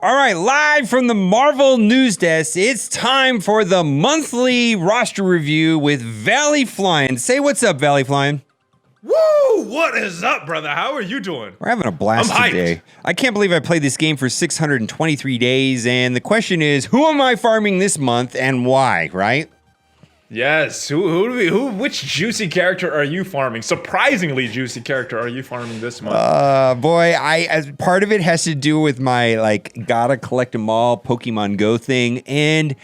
All right, live from the Marvel News Desk, it's time for the monthly roster review with Valley Flying. Say what's up, Valley Flying. Woo! What is up, brother? How are you doing? We're having a blast today. I can't believe I played this game for 623 days, and the question is, who am I farming this month and why, right? Yes. Which juicy character are you farming? Surprisingly juicy character are you farming this month? Boy, as part of it has to do with my gotta collect them all Pokemon Go thing, and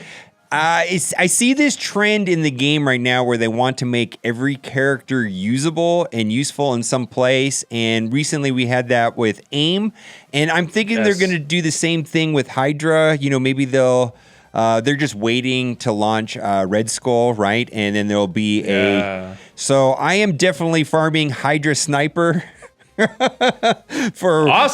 I see this trend in the game right now where they want to make every character usable and useful in some place. And recently we had that with AIM, and I'm thinking they're going to do the same thing with Hydra. You know, maybe they're just waiting to launch Red Skull, right? And then there'll be So I am definitely farming Hydra Sniper for a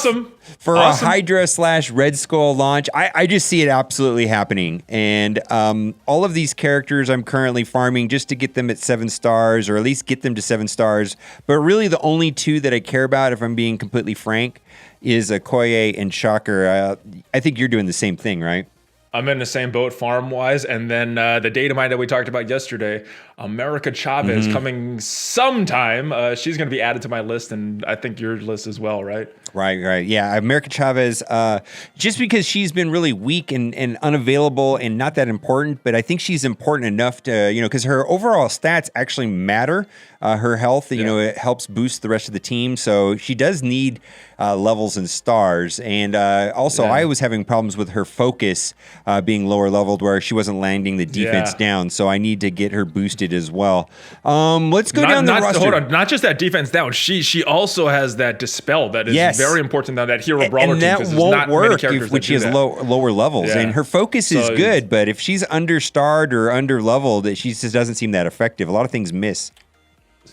Hydra / Red Skull launch. I just see it absolutely happening. And all of these characters I'm currently farming just to get them at 7 stars, or at least get them to 7 stars. But really the only two that I care about, if I'm being completely frank, is Okoye and Shocker. I think you're doing the same thing, right? I'm in the same boat farm-wise, and then the data mine that we talked about yesterday, America Chavez, coming sometime. She's going to be added to my list, and I think your list as well, right? Right. Yeah, America Chavez, just because she's been really weak and unavailable and not that important, but I think she's important enough to, because her overall stats actually matter. Her health, it helps boost the rest of the team, so she does need levels and stars. And also, I was having problems with her focus being lower leveled, where she wasn't landing the defense down, so I need to get her boosted as well. Let's go down the roster. Hold on, not just that defense down. She also has that Dispel that is very important on that hero brawler team, because there's not many characters when she has lower levels. And her focus is good, but if she's understarred or underleveled, she just doesn't seem that effective. A lot of things miss.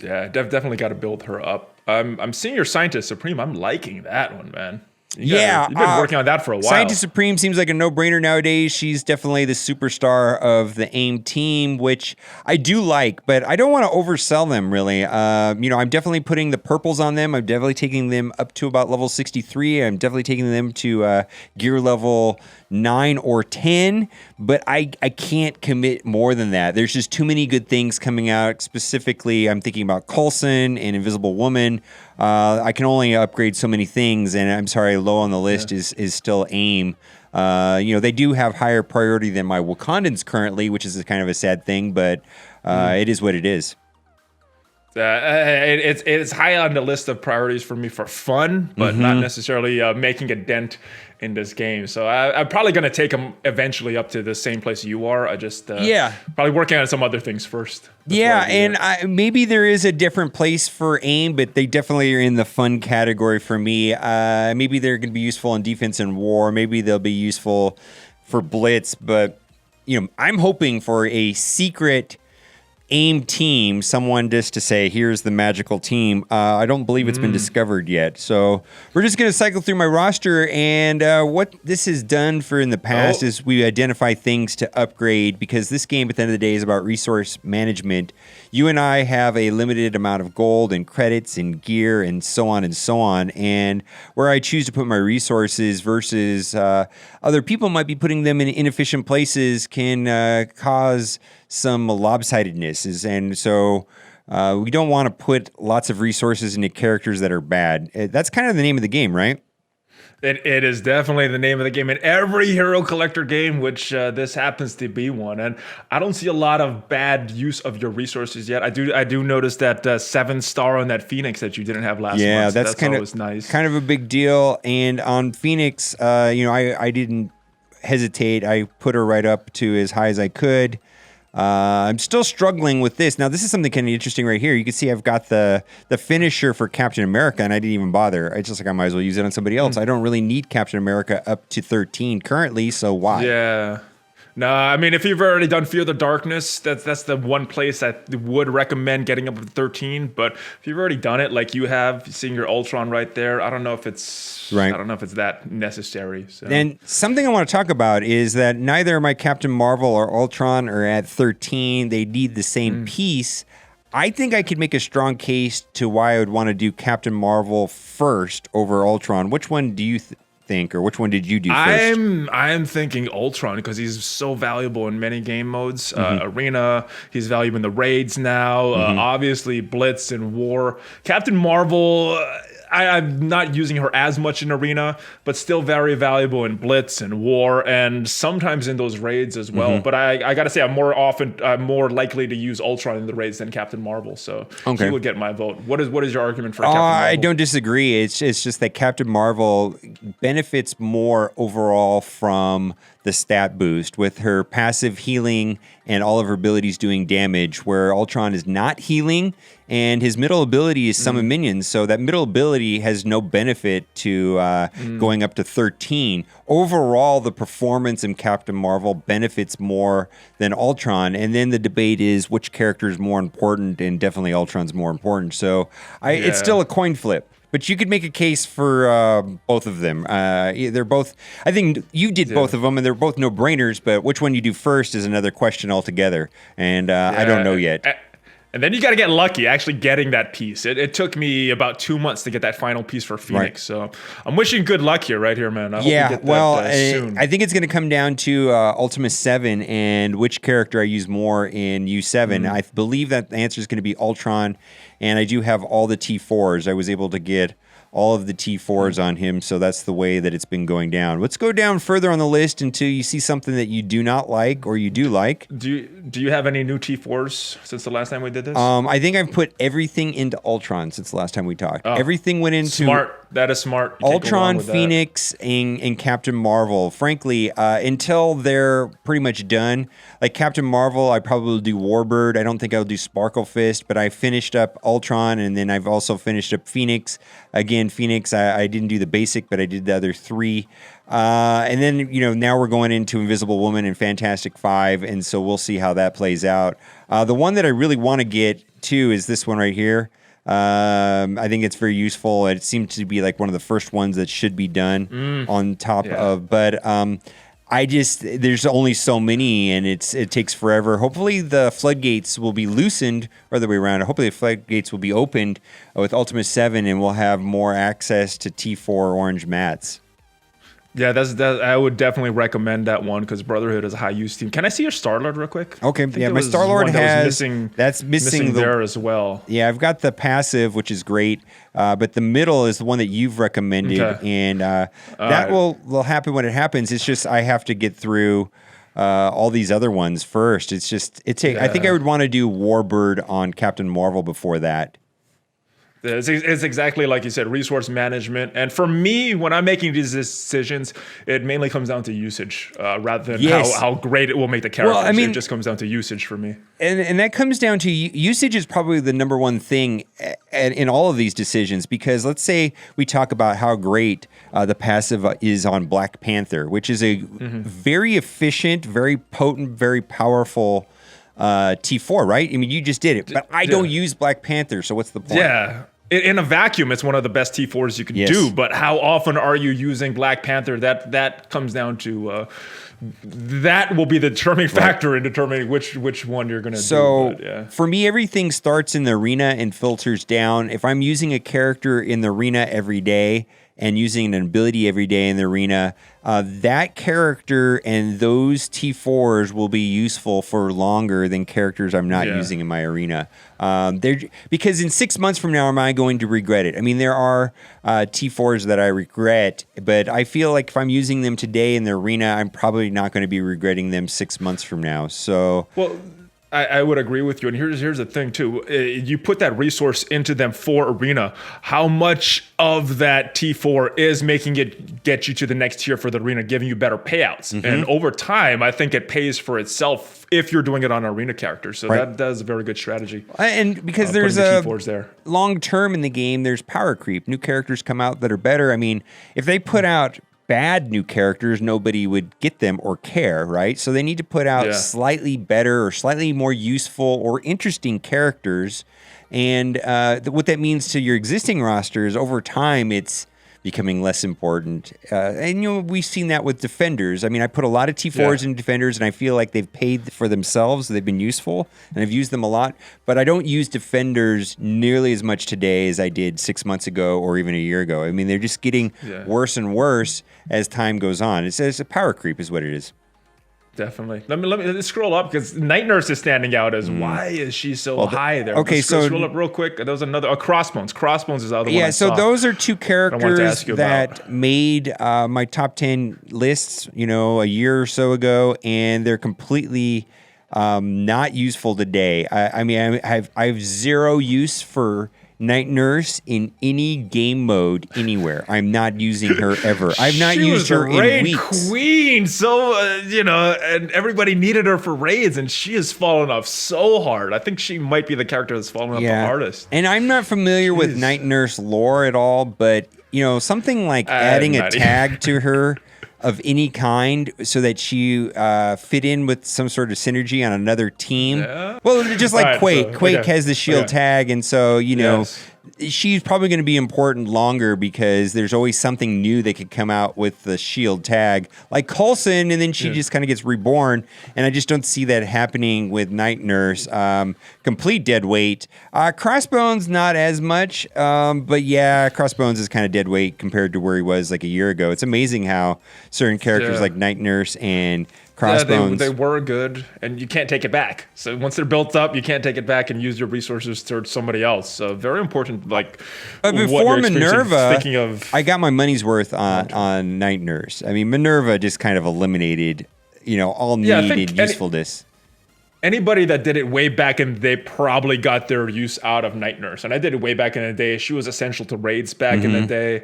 Yeah, definitely got to build her up. I'm Senior Scientist Supreme. I'm liking that one, man. You've been working on that for a while. Scientist Supreme seems like a no-brainer nowadays. She's definitely the superstar of the AIM team, which I do like, but I don't want to oversell them, really. I'm definitely putting the purples on them. I'm definitely taking them up to about level 63. I'm definitely taking them to gear level 9 or 10, but I can't commit more than that. There's just too many good things coming out. Specifically, I'm thinking about Coulson and Invisible Woman. I can only upgrade so many things, and I'm sorry, low on the list is still AIM. They do have higher priority than my Wakandans currently, which is kind of a sad thing, but it is what it is. It's high on the list of priorities for me for fun, but not necessarily making a dent in this game. So I'm probably going to take them eventually up to the same place you are. I just probably working on some other things first. Yeah, and maybe there is a different place for AIM, but they definitely are in the fun category for me. Maybe they're going to be useful in defense and war. Maybe they'll be useful for blitz, but I'm hoping for a secret AIM team, someone just to say, here's the magical team. I don't believe it's been discovered yet. So we're just going to cycle through my roster. And what this has done for in the past is we identify things to upgrade, because this game at the end of the day is about resource management. You and I have a limited amount of gold and credits and gear and so on and so on. And where I choose to put my resources versus other people might be putting them in inefficient places can cause some lopsidedness, and so we don't want to put lots of resources into characters that are bad. That's kind of the name of the game, right? It is definitely the name of the game in every hero collector game, which this happens to be one. And I don't see a lot of bad use of your resources yet. I do notice that 7-star on that Phoenix that you didn't have last month. Yeah, that's kind always nice. Kind of a big deal. And on Phoenix, I didn't hesitate. I put her right up to as high as I could. I'm still struggling with this. Now, this is something kind of interesting right here. You can see I've got the finisher for Captain America, and I didn't even bother. It's just like I might as well use it on somebody else. I don't really need Captain America up to 13 currently, so why? Yeah. No, I mean, if you've already done Fear the Darkness, that's the one place I would recommend getting up to 13. But if you've already done it, like you have, seeing your Ultron right there, I don't know if it's that necessary. So. And something I want to talk about is that neither my Captain Marvel or Ultron are at 13. They need the same piece. I think I could make a strong case to why I would want to do Captain Marvel first over Ultron. Which one do you think, or which one did you do first? I'm thinking Ultron because he's so valuable in many game modes. Arena, he's valuable in the raids now. Obviously, Blitz and War. Captain Marvel. I'm not using her as much in Arena, but still very valuable in Blitz and War, and sometimes in those raids as well. But I gotta say, I'm more likely to use Ultron in the raids than Captain Marvel, so he would get my vote. What is your argument for Captain Marvel? I don't disagree. It's just that Captain Marvel benefits more overall from the stat boost with her passive healing and all of her abilities doing damage, where Ultron is not healing and his middle ability is summon minions. So that middle ability has no benefit to going up to 13. Overall, the performance in Captain Marvel benefits more than Ultron. And then the debate is which character is more important, and definitely Ultron's more important. So it's still a coin flip. But you could make a case for both of them. They're both, I think you did both of them, and they're both no-brainers, but which one you do first is another question altogether. And I don't know yet. And then you got to get lucky actually getting that piece. It took me about 2 months to get that final piece for Phoenix. So I'm wishing good luck here, man. I hope you get that soon. I think it's going to come down to Ultima 7 and which character I use more in U7. I believe that the answer is going to be Ultron, and I do have all the T4s. I was able to get all of the T4s on him, so that's the way that it's been going down. Let's go down further on the list until you see something that you do not like or you do like. Do you have any new T4s since the last time we did this? I think I've put everything into Ultron since the last time we talked. Everything went into... Smart. That is smart. Ultron, Phoenix, and Captain Marvel. Frankly, until they're pretty much done, like Captain Marvel, I probably will do Warbird. I don't think I'll do Sparkle Fist, but I finished up Ultron, and then I've also finished up Phoenix. Again, Phoenix, I didn't do the basic, but I did the other three. And then, now we're going into Invisible Woman and Fantastic Five, and so we'll see how that plays out. The one that I really want to get to is this one right here. I think it's very useful. It seems to be like one of the first ones that should be done on top of, but there's only so many, and it takes forever. Hopefully the floodgates will be loosened, or the other way around. Hopefully the floodgates will be opened with Ultima 7, and we'll have more access to T4 orange mats. Yeah, I would definitely recommend that one because Brotherhood is a high use team. Can I see your Star-Lord real quick? Okay, yeah, my Star-Lord missing there as well. Yeah, I've got the passive, which is great, but the middle is the one that you've recommended, and that will happen when it happens. It's just I have to get through all these other ones first. I think I would want to do Warbird on Captain Marvel before that. It's exactly like you said, resource management. And for me, when I'm making these decisions, it mainly comes down to usage rather than how great it will make the characters. Well, I mean, it just comes down to usage for me. And that comes down to usage is probably the number one thing in all of these decisions, because let's say we talk about how great the passive is on Black Panther, which is a very efficient, very potent, very powerful T4, right? I mean, you just did it, but I don't use Black Panther, so what's the point? Yeah. In a vacuum, it's one of the best T4s you can do, but how often are you using Black Panther? That comes down to that will be the determining factor in determining which one you're going to do. So for me, everything starts in the arena and filters down. If I'm using a character in the arena every day and using an ability every day in the arena, that character and those T4s will be useful for longer than characters I'm not using in my arena. Because in 6 months from now, am I going to regret it? I mean, there are T4s that I regret, but I feel like if I'm using them today in the arena, I'm probably not going to be regretting them 6 months from now. So, well, I would agree with you. And here's the thing, too. You put that resource into them for arena. How much of that T4 is making it get you to the next tier for the arena, giving you better payouts? And over time, I think it pays for itself if you're doing it on arena characters. So that is a very good strategy. And because there's long term in the game, there's power creep. New characters come out that are better. I mean, if they put out bad new characters, nobody would get them or care, right? So they need to put out slightly better or slightly more useful or interesting characters. And what that means to your existing roster is over time, it's becoming less important. And we've seen that with defenders. I mean, I put a lot of T4s in defenders, and I feel like they've paid for themselves. They've been useful, and I've used them a lot. But I don't use defenders nearly as much today as I did 6 months ago or even a year ago. I mean, they're just getting worse and worse as time goes on. It's a power creep is what it is. Definitely. Let me scroll up because Night Nurse is standing out as why is she so high there? Okay, so scroll up real quick. There was another Crossbones. Crossbones is the other one. Yeah, so those are two characters that made my top 10 lists, a year or so ago, and they're completely not useful today. I mean, I have zero use for Night Nurse in any game mode anywhere. I'm not using her ever. I've not used her in weeks. Queen, so and everybody needed her for raids, and she has fallen off so hard. I think she might be the character that's fallen off the hardest. And I'm not familiar with Night Nurse lore at all, but something like adding a tag to her of any kind so that she fit in with some sort of synergy on another team. Yeah. Well, just like Quake. Quake has the shield tag, and so, she's probably going to be important longer because there's always something new that could come out with the shield tag, like Coulson, and then she just kind of gets reborn, and I just don't see that happening with Night Nurse. Complete dead weight. Crossbones, not as much, but yeah, Crossbones is kind of dead weight compared to where he was like a year ago. It's amazing how certain characters like Night Nurse and Crossbones. They were good, and you can't take it back. So once they're built up, you can't take it back and use your resources towards somebody else. So very important. Like before Minerva, I got my money's worth on Night Nurse. I mean, Minerva just kind of eliminated, all needed usefulness. Anybody that did it way back in the day probably got their use out of Night Nurse, and I did it way back in the day. She was essential to raids back in the day.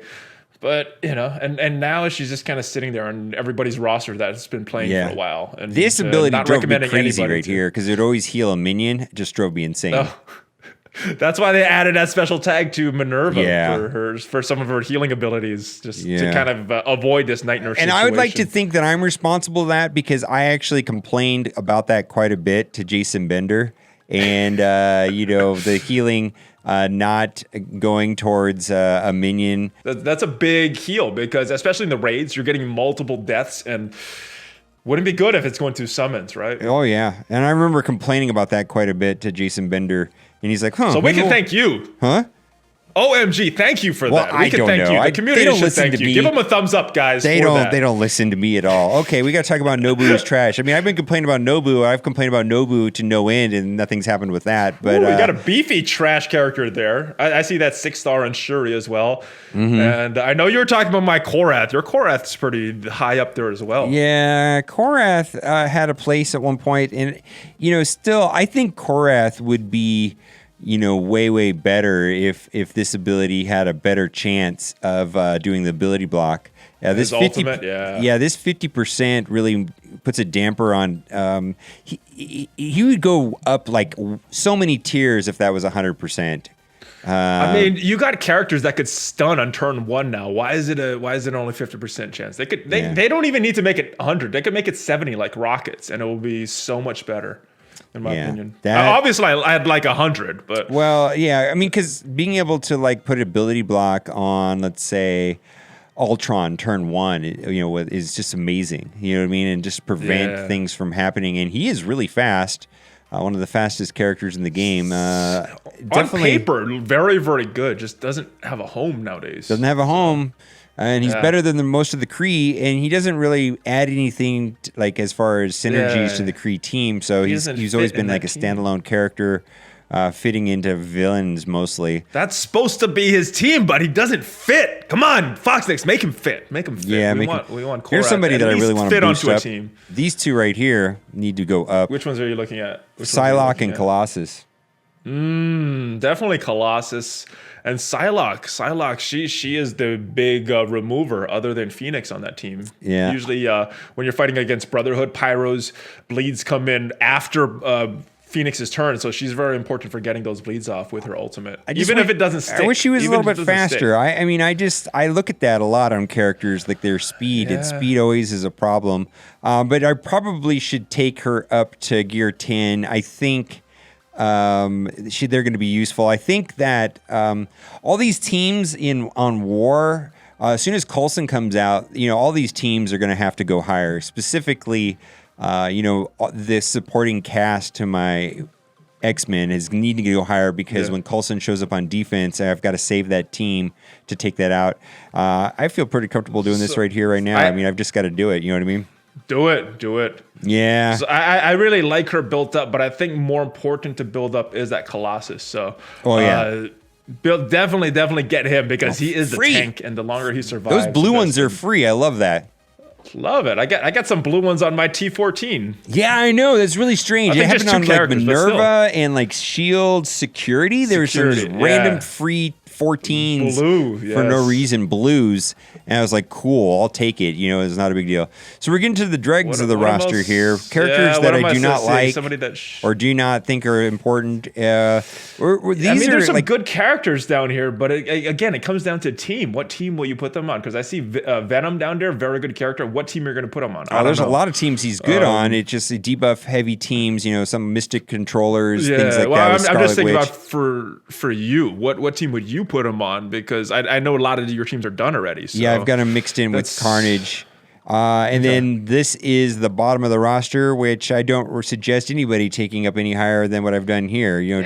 But, and now she's just kind of sitting there on everybody's roster that's been playing for a while. And this ability drove me crazy right here because it would always heal a minion. It just drove me insane. Oh. That's why they added that special tag to Minerva for some of her healing abilities, just to kind of avoid this Night Nurse situation. I would like to think that I'm responsible for that because I actually complained about that quite a bit to Jason Bender. And, the healing not going towards a minion. That's a big heal because, especially in the raids, you're getting multiple deaths and wouldn't be good if it's going to summons, right? Oh, yeah. And I remember complaining about that quite a bit to Jason Bender. And he's like, So we can thank you. Huh? OMG, thank you for that. We can thank you. The community should thank you. Give them a thumbs up, guys. They don't listen to me at all. Okay, we got to talk about Nobu is trash. I mean, I've been complaining about Nobu. I've complained about Nobu to no end, and nothing's happened with that. But we got a beefy trash character there. I see that 6-star on Shuri as well. Mm-hmm. And I know you were talking about my Korath. Your Korath's pretty high up there as well. Yeah, Korath had a place at one point, and still, I think Korath would be way better if this ability had a better chance of doing the ability block. This 50, this 50% really puts a damper on. He would go up like so many tiers if that was 100%. I mean, you got characters that could stun on turn 1 now. Why is it only 50% chance? They don't even need to make it 100. They could make it 70 like rockets, and it will be so much better. In my opinion, obviously I'd like 100, but I mean, because being able to like put ability block on, let's say, Ultron turn 1, is just amazing. You know what I mean, and just prevent things from happening. And he is really fast, one of the fastest characters in the game. Definitely on paper, very very good. Just doesn't have a home nowadays. Doesn't have a home. And he's better than most of the Kree, and he doesn't really add anything like as far as synergies to the Kree team. So he's always been like a standalone character, fitting into villains mostly. That's supposed to be his team, but he doesn't fit. Come on, Foxnix, make him fit. Make him fit. Yeah, we want. Here's somebody that I really want to boost up. Team. These two right here need to go up. Which ones are you looking at? Psylocke and Colossus. Definitely Colossus. And Psylocke, she is the big remover other than Phoenix on that team. Yeah. Usually when you're fighting against Brotherhood, Pyro's bleeds come in after Phoenix's turn, so she's very important for getting those bleeds off with her ultimate. Even if it doesn't stick. I wish she was a little bit faster. I look at that a lot on characters, like their speed. And speed always is a problem. But I probably should take her up to gear 10. I think they're going to be useful. I think that all these teams on War as soon as Coulson comes out, all these teams are going to have to go higher. Specifically, the supporting cast to my X-Men is needing to go higher because when Coulson shows up on defense, I've got to save that team to take that out. I feel pretty comfortable doing this right here, right now. I mean, I've just got to do it. You know what I mean? Do it. Yeah. So I really like her built up, but I think more important to build up is that Colossus. So, definitely get him because he is free. the tank, and the longer he survives, those blue ones are free. I love that. Love it. I got some blue ones on my T14. Yeah, I know. That's really strange. It happened on like Minerva and like Shield Security. There were some just random free 14s for no reason, blues. And I was like, cool, I'll take it. It's not a big deal. So we're getting to the dregs of the roster here. Characters that I do not like or do not think are important. These there's some good characters down here, but again, it comes down to team. What team will you put them on? Because I see Venom down there, very good character. What team you're going to put him on? There's a lot of teams he's good on. It's just debuff heavy teams, some Mystic controllers, things like that. I'm just thinking about for you. What team would you put him on? Because I know a lot of your teams are done already. So. Yeah, I've got him mixed in with Carnage. Then this is the bottom of the roster, which I don't suggest anybody taking up any higher than what I've done here. You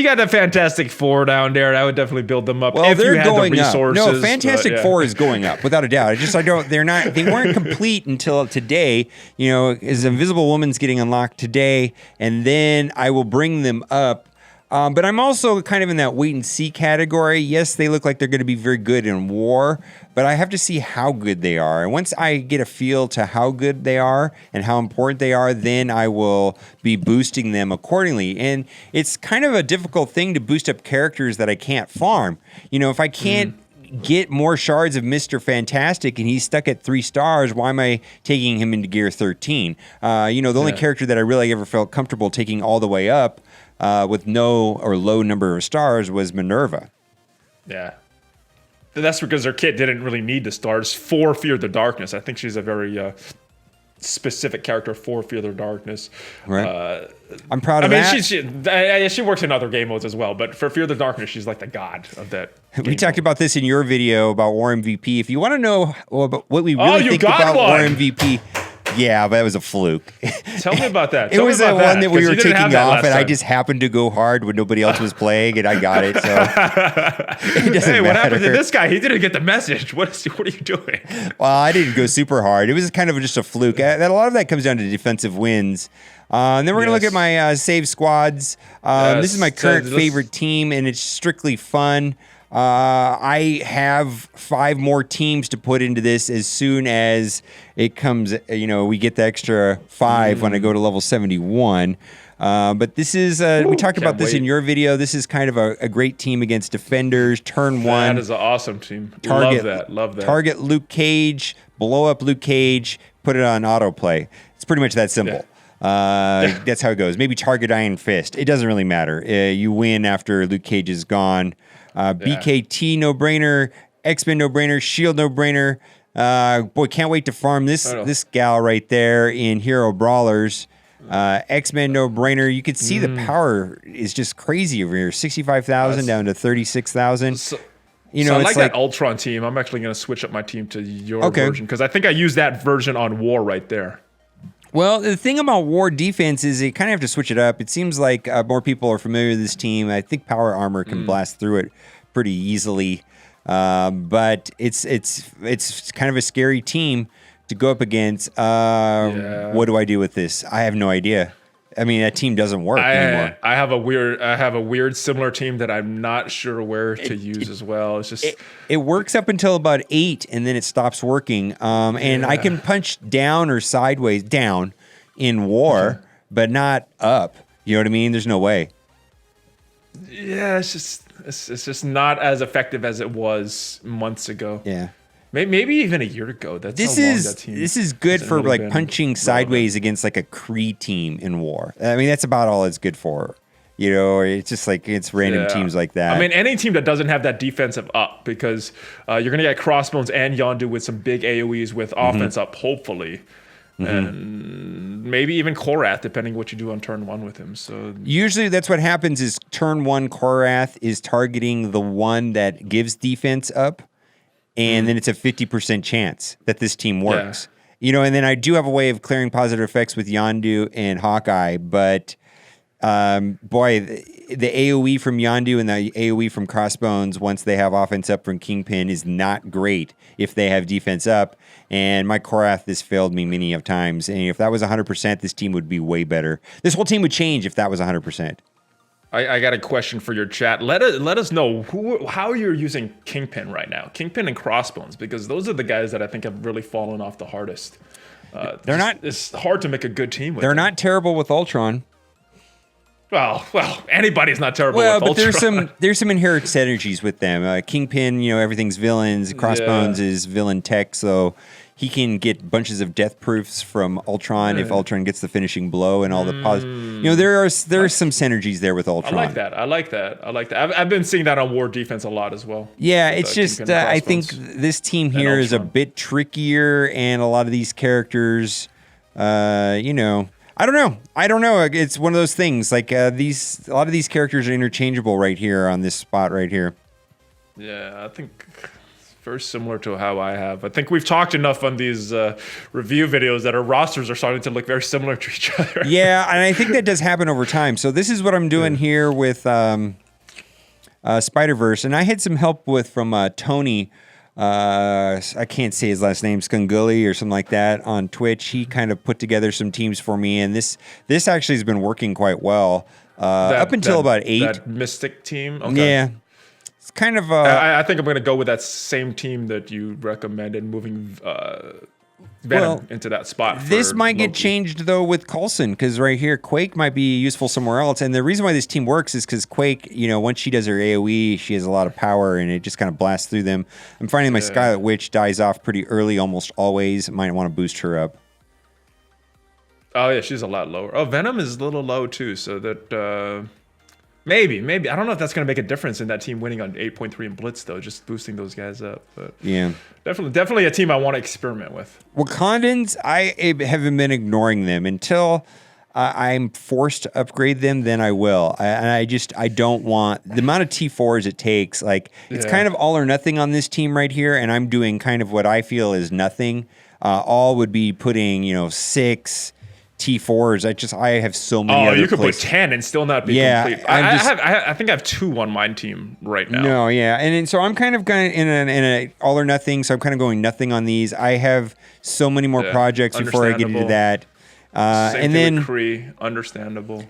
got the Fantastic Four down there. I would definitely build them up. Well, if they're you had going the resources, up. No, Fantastic Four is going up without a doubt. They weren't complete until today. As Invisible Woman's getting unlocked today, and then I will bring them up. But I'm also kind of in that wait and see category. Yes, they look like they're going to be very good in war, but I have to see how good they are. And once I get a feel to how good they are and how important they are, then I will be boosting them accordingly. And it's kind of a difficult thing to boost up characters that I can't farm. If I can't get more shards of Mr. Fantastic and he's stuck at 3 stars, why am I taking him into gear 13? The only character that I really ever felt comfortable taking all the way up with no or low number of stars was Minerva. Yeah. That's because her kit didn't really need the stars for Fear the Darkness. I think she's a very specific character for Fear the Darkness. Right. I'm proud of that. She works in other game modes as well, but for Fear the Darkness, she's like the god of that. We talked about this in your video about War MVP. If you want to know what we really think about War MVP, yeah, but that was a fluke. Tell me about that. It was the one that we were taking off, and I just happened to go hard when nobody else was playing, and I got it. So it doesn't matter. What happened to this guy? He didn't get the message. What are you doing? Well, I didn't go super hard. It was kind of just a fluke. A lot of that comes down to defensive wins. And then we're going to look at my save squads. This is my current favorite team, and it's strictly fun. I have 5 more teams to put into this as soon as it comes, we get the extra 5 when I go to level 71. But this is, we talked about this in your video. This is kind of a great team against defenders. Turn 1. That is an awesome team. Love that. Target Luke Cage, blow up Luke Cage, put it on autoplay. It's pretty much that simple. That's how it goes. Maybe target Iron Fist. It doesn't really matter. You win after Luke Cage is gone. BKT no-brainer, X-Men no-brainer, Shield no-brainer. Boy, can't wait to farm this gal right there in Hero Brawlers. X-Men no-brainer. You could see the power is just crazy over here. 65,000 down to 36,000. So I like that Ultron team. I'm actually going to switch up my team to your version because I think I use that version on War right there. Well, the thing about War defense is you kind of have to switch it up. It seems like more people are familiar with this team. I think Power Armor can blast through it pretty easily, but it's kind of a scary team to go up against. What do I do with this? I have no idea. I mean, that team doesn't work anymore. I have a weird similar team that I'm not sure where to use as well. It's just it works up until about 8, and then it stops working. And I can punch down or sideways down in War, but not up. You know what I mean? There's no way. Yeah, it's just not as effective as it was months ago. Yeah. Maybe even a year ago. This is good for really like punching sideways against like a Kree team in War. I mean, that's about all it's good for. It's just like it's random teams like that. I mean, any team that doesn't have that defensive up, because you're going to get Crossbones and Yondu with some big AoEs with offense up, hopefully. And maybe even Korath, depending what you do on turn 1 with him. So usually that's what happens is turn 1 Korath is targeting the one that gives defense up. and then it's a 50% chance that this team works. You know, and then I do have a way of clearing positive effects with Yondu and Hawkeye, but boy, the AoE from Yondu and the AoE from Crossbones, once they have offense up from Kingpin, is not great if they have defense up. And my Korath has failed me many of times. And if that was 100%, this team would be way better. This whole team would change if that was 100%. I got a question for your chat. Let us know how you're using Kingpin right now. Kingpin and Crossbones, because those are the guys that I think have really fallen off the hardest. It's hard to make a good team with They're them. not terrible with Ultron. Well, anybody's not terrible with Ultron. But there's some inherent synergies with them. Kingpin, you know, everything's villains. Crossbones is villain tech, so he can get bunches of death proofs from Ultron if Ultron gets the finishing blow and all the you know, there are some synergies there with Ultron. I like that. I've been seeing that on War Defense a lot as well. Yeah, it's just I think this team here is a bit trickier, and a lot of these characters, you know. I don't know. It's one of those things. Like a lot of these characters are interchangeable right here on this spot right here. Yeah, I think it's very similar to how I have. I think we've talked enough on these review videos that our rosters are starting to look very similar to each other. Yeah, and I think that does happen over time. So this is what I'm doing here with Spider-Verse, and I had some help from Tony. I can't say his last name, Skunguli or something like that on Twitch. He kind of put together some teams for me, and this actually has been working quite well up until about 8. That Mystic team? Okay. Yeah. It's kind of... I think I'm going to go with that same team that you recommended, moving Venom into that spot. This might get changed, though, with Coulson, because right here, Quake might be useful somewhere else. And the reason why this team works is because Quake, you know, once she does her AoE, she has a lot of power, and it just kind of blasts through them. I'm finding my Scarlet Witch dies off pretty early, almost always. Might want to boost her up. Oh, yeah, she's a lot lower. Oh, Venom is a little low, too, so that... Maybe. I don't know if that's going to make a difference in that team winning on 8.3 and Blitz, though, just boosting those guys up. But yeah. Definitely a team I want to experiment with. Wakandans, I haven't been ignoring them until I'm forced to upgrade them, then I will. I don't want the amount of T4s it takes. Like, it's kind of all or nothing on this team right here, and I'm doing kind of what I feel is nothing. All would be putting, 6 T4s. I have so many. Oh, you could put 10 and still not be complete. I think I have 2 on my team right now. No, yeah, and so I'm kind of going in a all or nothing. So I'm kind of going nothing on these. I have so many more projects before I get into that. Same thing with Kree, understandable.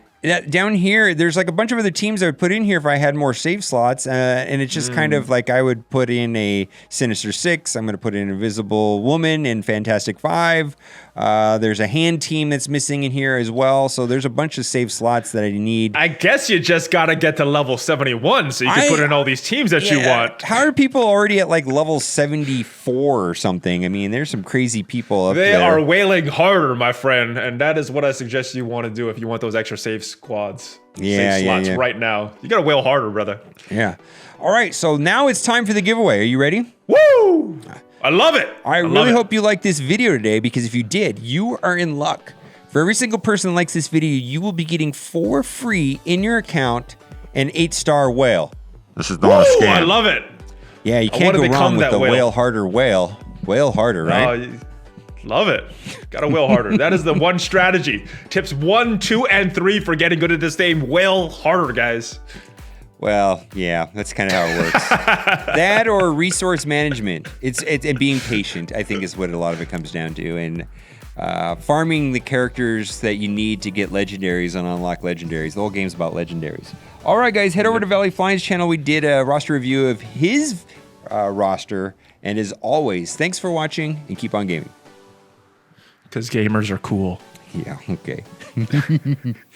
Down here, there's like a bunch of other teams I would put in here if I had more save slots, and it's just kind of like I would put in a Sinister 6. I'm going to put in Invisible Woman and Fantastic 5. There's a hand team that's missing in here as well, so there's a bunch of save slots that I need. I guess you just got to get to level 71 so you can put in all these teams that you want. How are people already at like level 74 or something? I mean, there's some crazy people up there. They are wailing harder, my friend, and that is what I suggest you want to do if you want those extra save squads. Save slots right now. You got to wail harder, brother. Yeah. All right, so now it's time for the giveaway. Are you ready? Woo! I love it. I really hope you liked this video today, because if you did, you are in luck. For every single person that likes this video, you will be getting for free in your account an 8-star whale. This is not a scam. I love it. Yeah, you can't go wrong with the whale harder whale. Whale harder, right? Love it. Gotta whale harder. That is the one strategy. Tips 1, 2, and 3 for getting good at this game. Whale harder, guys. Well, yeah, that's kind of how it works. That or resource management. It's and being patient, I think, is what a lot of it comes down to. And farming the characters that you need to get legendaries and unlock legendaries. The whole game's about legendaries. All right, guys, head over to Valley Flying's channel. We did a roster review of his roster. And as always, thanks for watching and keep on gaming. Because gamers are cool. Yeah, okay.